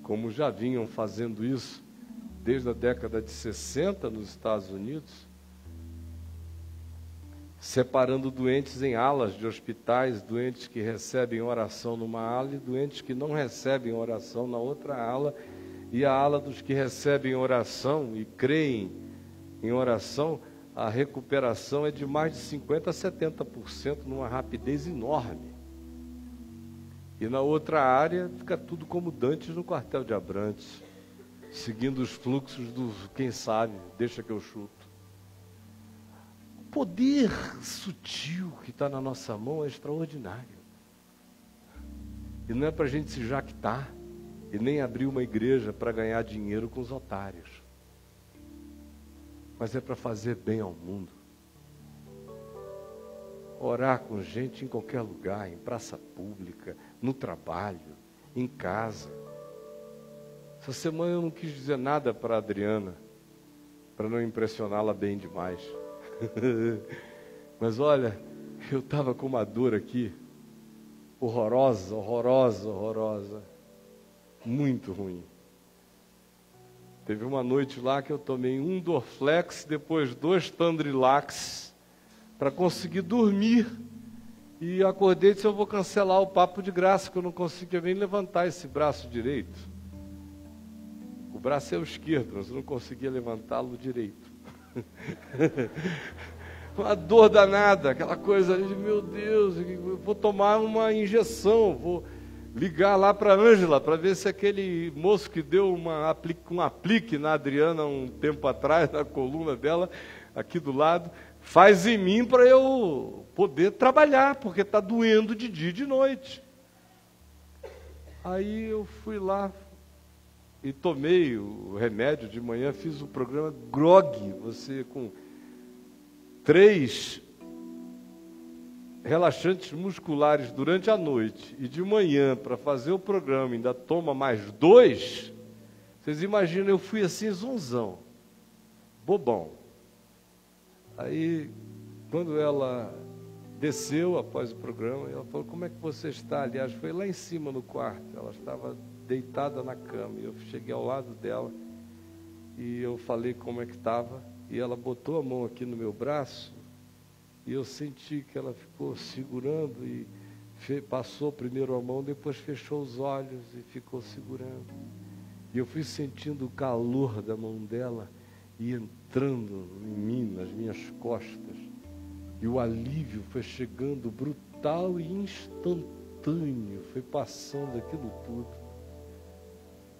Como já vinham fazendo isso desde a década de 60 nos Estados Unidos, separando doentes em alas de hospitais, doentes que recebem oração numa ala e doentes que não recebem oração na outra ala, e a ala dos que recebem oração e creem em oração, a recuperação é de mais de 50% a 70%, numa rapidez enorme. E na outra área, fica tudo como dantes no quartel de Abrantes, seguindo os fluxos do, quem sabe, deixa que eu chuto. O poder sutil que está na nossa mão é extraordinário. E não é para a gente se jactar, e nem abrir uma igreja para ganhar dinheiro com os otários. Mas é para fazer bem ao mundo. Orar com gente em qualquer lugar, em praça pública, no trabalho, em casa. Essa semana eu não quis dizer nada para a Adriana, para não impressioná-la bem demais. Mas olha, eu estava com uma dor aqui, horrorosa, horrorosa, horrorosa, muito ruim. Teve uma noite lá que eu tomei um Dorflex, depois 2 Tandrilax, para conseguir dormir. E acordei e disse, eu vou cancelar o papo de graça, que eu não conseguia nem levantar esse braço direito. O braço é o esquerdo, mas eu não conseguia levantá-lo direito. Uma dor danada, aquela coisa de, meu Deus, eu vou tomar uma injeção, vou ligar lá para a Ângela, para ver se aquele moço que deu um aplique na Adriana um tempo atrás, na coluna dela, aqui do lado, faz em mim para eu poder trabalhar, porque está doendo de dia e de noite. Aí eu fui lá e tomei o remédio de manhã, fiz o programa grog, você com 3 relaxantes musculares durante a noite e de manhã para fazer o programa ainda toma mais 2, vocês imaginam, eu fui assim zonzão. bobão. Aí, quando ela desceu após o programa, ela falou, como é que você está? Aliás, foi lá em cima no quarto, ela estava deitada na cama, e eu cheguei ao lado dela, e eu falei como é que estava, e ela botou a mão aqui no meu braço, e eu senti que ela ficou segurando, e passou primeiro a mão, depois fechou os olhos e ficou segurando. E eu fui sentindo o calor da mão dela, e entrando em mim, nas minhas costas, e o alívio foi chegando brutal e instantâneo, foi passando aquilo tudo.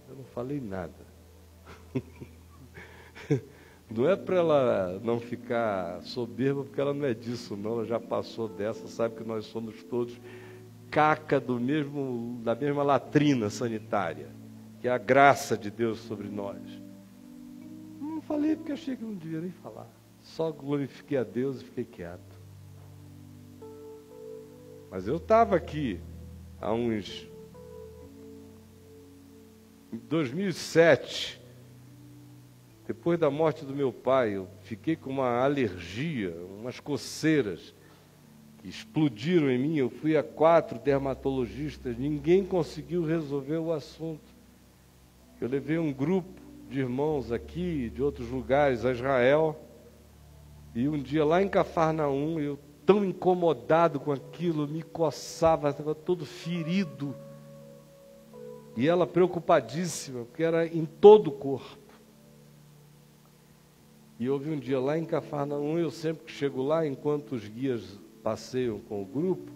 Eu não falei nada. Não é para ela não ficar soberba, porque ela não é disso não, ela já passou dessa, sabe que nós somos todos caca da mesma latrina sanitária, que é a graça de Deus sobre nós. Não falei porque achei que não devia nem falar. Só glorifiquei a Deus e fiquei quieto. Mas eu estava aqui em 2007, depois da morte do meu pai, eu fiquei com uma alergia, umas coceiras que explodiram em mim. Eu fui a 4 dermatologistas, ninguém conseguiu resolver o assunto. Eu levei um grupo de irmãos aqui, de outros lugares, a Israel, e um dia lá em Cafarnaum, eu tão incomodado com aquilo, me coçava, estava todo ferido, e ela preocupadíssima, porque era em todo o corpo. E houve um dia lá em Cafarnaum, eu sempre que chego lá, enquanto os guias passeiam com o grupo,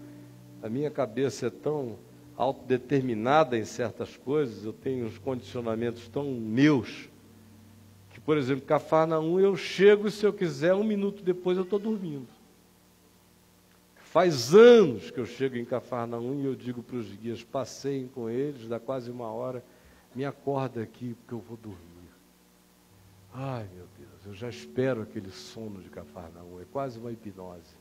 a minha cabeça é tão autodeterminada em certas coisas, eu tenho uns condicionamentos tão meus, que, por exemplo, Cafarnaum, eu chego e, se eu quiser, 1 minuto depois eu estou dormindo. Faz anos que eu chego em Cafarnaum e eu digo para os guias, passeiem com eles, dá quase 1 hora, me acorda aqui porque eu vou dormir. Ai, meu Deus, eu já espero aquele sono de Cafarnaum, é quase uma hipnose.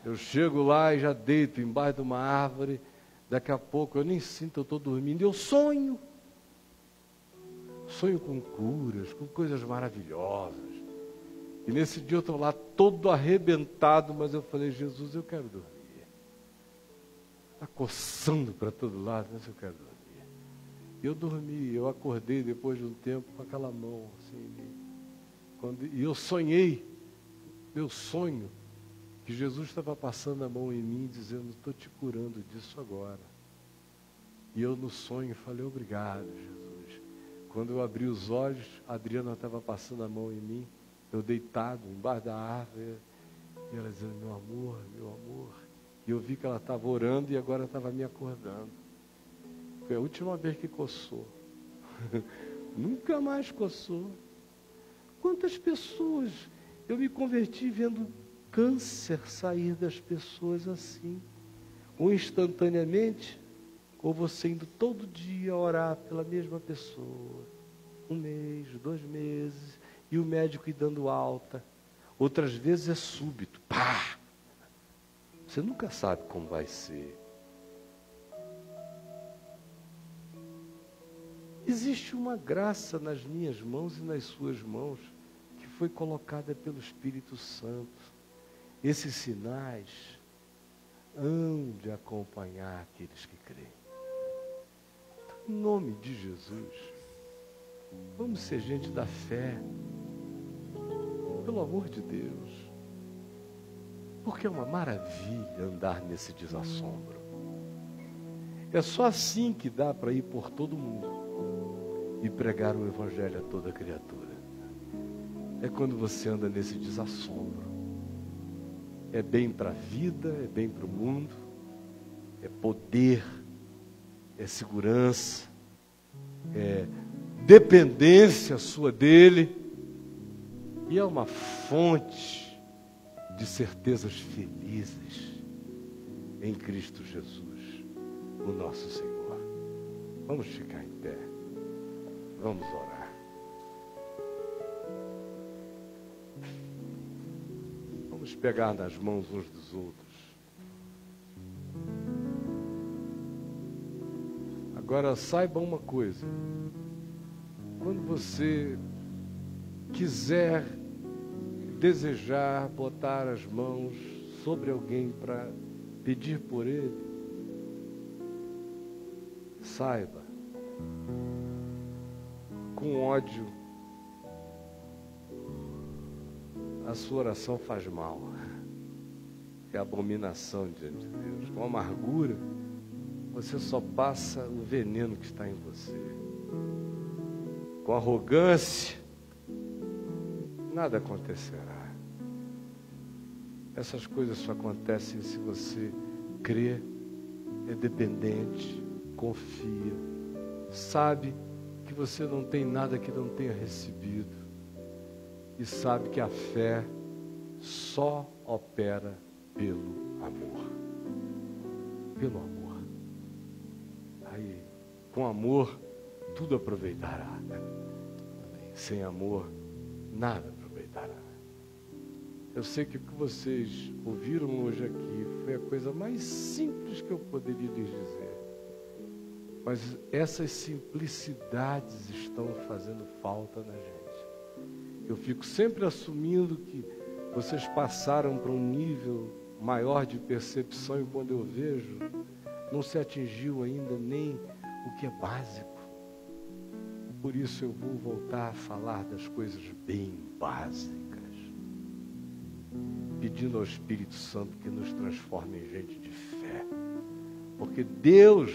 Eu chego lá e já deito embaixo de uma árvore, daqui a pouco eu nem sinto, eu estou dormindo, eu sonho. Sonho com curas, com coisas maravilhosas. E nesse dia eu estou lá todo arrebentado, mas eu falei, Jesus, eu quero dormir. Está coçando para todo lado, mas eu quero dormir. E eu dormi, eu acordei depois de um tempo com aquela mão assim. E eu sonhei, meu sonho, que Jesus estava passando a mão em mim, dizendo, estou te curando disso agora. E eu no sonho falei, obrigado, Jesus. Quando eu abri os olhos, a Adriana estava passando a mão em mim, eu deitado embaixo da árvore, e ela dizendo, meu amor, meu amor. E eu vi que ela estava orando e agora estava me acordando. Foi a última vez que coçou. Nunca mais coçou. Quantas pessoas eu me converti vendo câncer sair das pessoas assim, ou instantaneamente, ou você indo todo dia orar pela mesma pessoa, 1 mês, 2 meses, e o médico ir dando alta. Outras vezes é súbito, pá! Você nunca sabe como vai ser. Existe uma graça nas minhas mãos e nas suas mãos, que foi colocada pelo Espírito Santo. Esses sinais hão de acompanhar aqueles que creem. Em nome de Jesus, vamos ser gente da fé, pelo amor de Deus, porque é uma maravilha andar nesse desassombro. É só assim que dá para ir por todo mundo e pregar o Evangelho a toda criatura. É quando você anda nesse desassombro. É bem para a vida, é bem para o mundo, é poder, é segurança, é dependência sua dele, e é uma fonte de certezas felizes em Cristo Jesus, o nosso Senhor. Vamos ficar em pé, vamos orar. Vamos pegar nas mãos uns dos outros. Agora saiba uma coisa. Quando você quiser, desejar botar as mãos sobre alguém para pedir por ele, saiba, com ódio, a sua oração faz mal. É abominação diante de Deus. Com amargura, você só passa o veneno que está em você. Com arrogância, nada acontecerá. Essas coisas só acontecem se você crê, é dependente, confia, sabe que você não tem nada que não tenha recebido e sabe que a fé só opera pelo amor. Pelo amor. Aí, com amor, tudo aproveitará. Sem amor, nada aproveitará. Eu sei que o que vocês ouviram hoje aqui foi a coisa mais simples que eu poderia lhes dizer. Mas essas simplicidades estão fazendo falta na gente. Eu fico sempre assumindo que vocês passaram para um nível maior de percepção e quando eu vejo, não se atingiu ainda nem o que é básico. Por isso eu vou voltar a falar das coisas bem básicas, pedindo ao Espírito Santo que nos transforme em gente de fé. Porque Deus,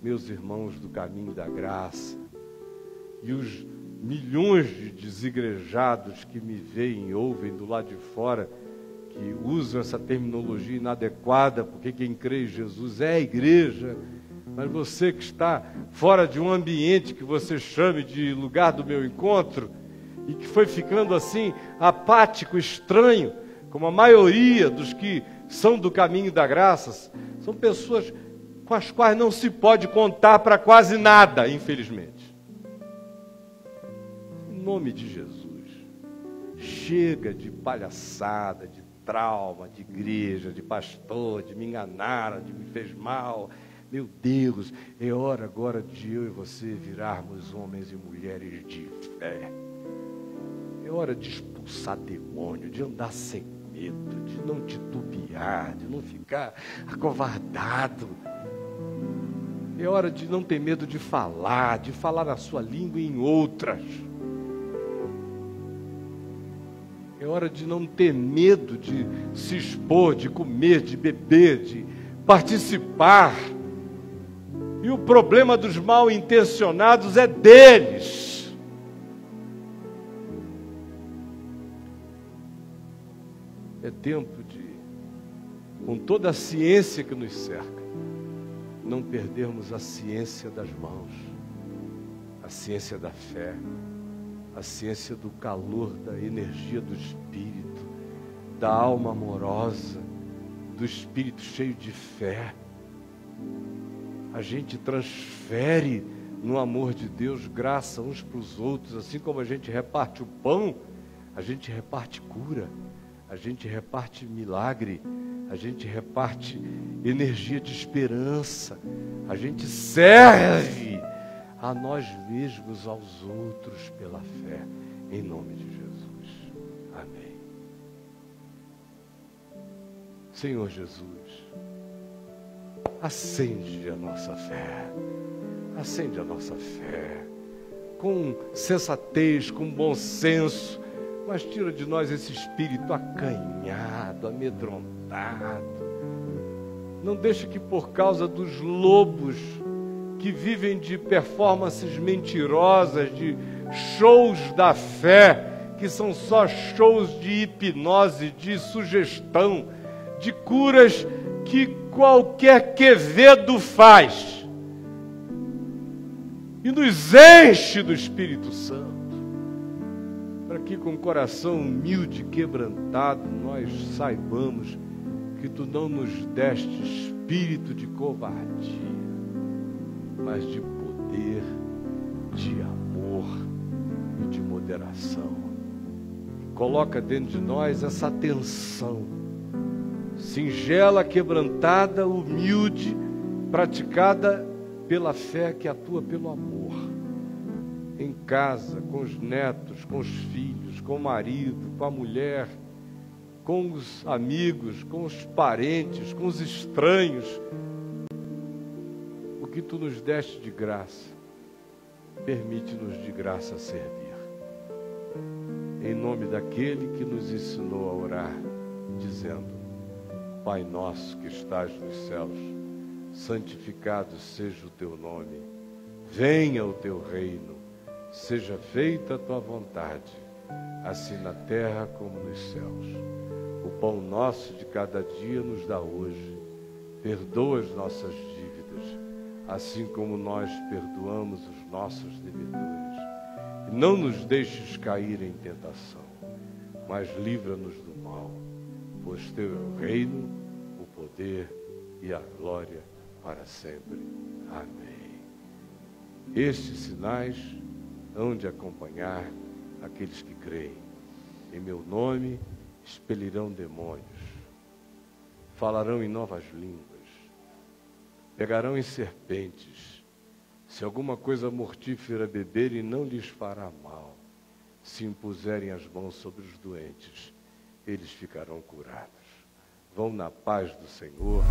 meus irmãos do caminho da graça, e os milhões de desigrejados que me veem e ouvem do lado de fora, que usam essa terminologia inadequada, porque quem crê em Jesus é a igreja, mas você que está fora de um ambiente que você chame de lugar do meu encontro, e que foi ficando assim, apático, estranho, como a maioria dos que são do caminho da graça, são pessoas com as quais não se pode contar para quase nada, infelizmente. Em nome de Jesus, chega de palhaçada, de trauma, de igreja, de pastor, de me enganaram, de me fez mal. Meu Deus, é hora agora de eu e você virarmos homens e mulheres de fé. É hora de expulsar demônio, de andar sem medo, de não titubear, de não ficar acovardado. É hora de não ter medo de falar a sua língua e em outras. É hora de não ter medo de se expor, de comer, de beber, de participar. E o problema dos mal intencionados é deles. É tempo de, com toda a ciência que nos cerca, não perdermos a ciência das mãos, a ciência da fé, a ciência do calor, da energia do Espírito, da alma amorosa, do Espírito cheio de fé. A gente transfere no amor de Deus graça uns para os outros, assim como a gente reparte o pão, a gente reparte cura, a gente reparte milagre, a gente reparte energia de esperança, a gente serve a nós mesmos, aos outros, pela fé, em nome de Jesus. Amém. Senhor Jesus, acende a nossa fé, acende a nossa fé, com sensatez, com bom senso, mas tira de nós esse espírito acanhado, amedrontado. Não deixa que por causa dos lobos que vivem de performances mentirosas, de shows da fé, que são só shows de hipnose, de sugestão, de curas que qualquer Quevedo faz, e nos enche do Espírito Santo, para que com o coração humilde e quebrantado nós saibamos que Tu não nos deste espírito de covardia, mas de poder, de amor e de moderação. Coloca dentro de nós essa atenção singela, quebrantada, humilde, praticada pela fé que atua pelo amor. em casa, com os netos, com os filhos, com o marido, com a mulher, com os amigos, com os parentes, com os estranhos. O que tu nos deste de graça, permite-nos de graça servir. Em nome daquele que nos ensinou a orar, dizendo: Pai nosso que estás nos céus, santificado seja o teu nome. Venha o teu reino. Seja feita a tua vontade, assim na terra como nos céus. O pão nosso de cada dia nos dá hoje. Perdoa as nossas dívidas, assim como nós perdoamos os nossos devedores. E não nos deixes cair em tentação, mas livra-nos do mal, pois teu é o reino, o poder e a glória para sempre. Amém. Estes sinais hão de acompanhar aqueles que creem. Em meu nome expelirão demônios, falarão em novas línguas, pegarão em serpentes. Se alguma coisa mortífera beberem, não lhes fará mal. Se impuserem as mãos sobre os doentes, eles ficarão curados. Vão na paz do Senhor.